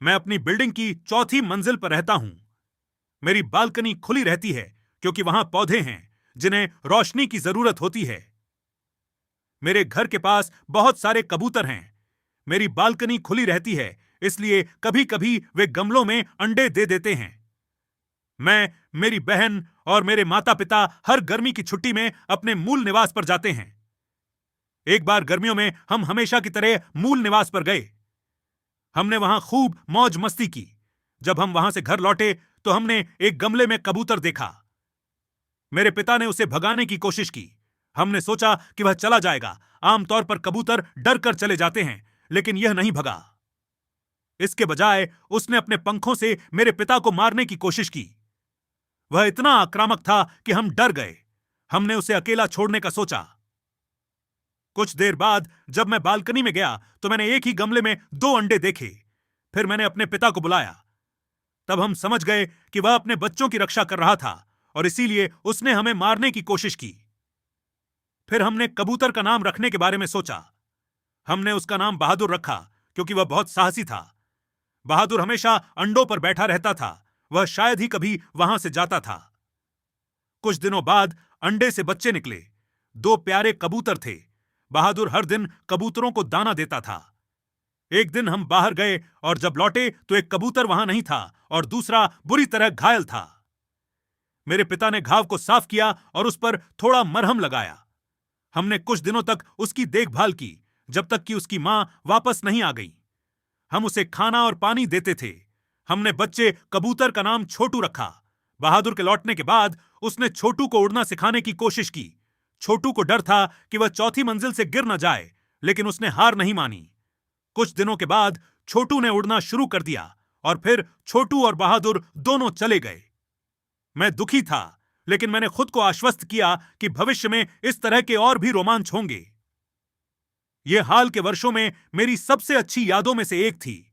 मैं अपनी बिल्डिंग की चौथी मंजिल पर रहता हूं। मेरी बालकनी खुली रहती है क्योंकि वहां पौधे हैं जिन्हें रोशनी की जरूरत होती है। मेरे घर के पास बहुत सारे कबूतर हैं। मेरी बालकनी खुली रहती है, इसलिए कभी कभी वे गमलों में अंडे दे देते हैं। मैं, मेरी बहन और मेरे माता पिता हर गर्मी की छुट्टी में अपने मूल निवास पर जाते हैं। एक बार गर्मियों में हम हमेशा की तरह मूल निवास पर गए। हमने वहां खूब मौज मस्ती की। जब हम वहां से घर लौटे तो हमने एक गमले में कबूतर देखा। मेरे पिता ने उसे भगाने की कोशिश की। हमने सोचा कि वह चला जाएगा। आमतौर पर कबूतर डर कर चले जाते हैं, लेकिन यह नहीं भगा। इसके बजाय उसने अपने पंखों से मेरे पिता को मारने की कोशिश की। वह इतना आक्रामक था कि हम डर गए। हमने उसे अकेला छोड़ने का सोचा। कुछ देर बाद जब मैं बालकनी में गया तो मैंने एक ही गमले में 2 अंडे देखे। फिर मैंने अपने पिता को बुलाया। तब हम समझ गए कि वह अपने बच्चों की रक्षा कर रहा था और इसीलिए उसने हमें मारने की कोशिश की। फिर हमने कबूतर का नाम रखने के बारे में सोचा। हमने उसका नाम बहादुर रखा क्योंकि वह बहुत साहसी था। बहादुर हमेशा अंडों पर बैठा रहता था। वह शायद ही कभी वहां से जाता था। कुछ दिनों बाद अंडे से बच्चे निकले। 2 प्यारे कबूतर थे। बहादुर हर दिन कबूतरों को दाना देता था। एक दिन हम बाहर गए और जब लौटे तो एक कबूतर वहां नहीं था और दूसरा बुरी तरह घायल था। मेरे पिता ने घाव को साफ किया और उस पर थोड़ा मरहम लगाया। हमने कुछ दिनों तक उसकी देखभाल की, जब तक कि उसकी मां वापस नहीं आ गई। हम उसे खाना और पानी देते थे। हमने बच्चे कबूतर का नाम छोटू रखा। बहादुर के लौटने के बाद उसने छोटू को उड़ना सिखाने की कोशिश की। छोटू को डर था कि वह चौथी मंजिल से गिर न जाए, लेकिन उसने हार नहीं मानी। कुछ दिनों के बाद छोटू ने उड़ना शुरू कर दिया और फिर छोटू और बहादुर दोनों चले गए। मैं दुखी था, लेकिन मैंने खुद को आश्वस्त किया कि भविष्य में इस तरह के और भी रोमांच होंगे। यह हाल के वर्षों में मेरी सबसे अच्छी यादों में से एक थी।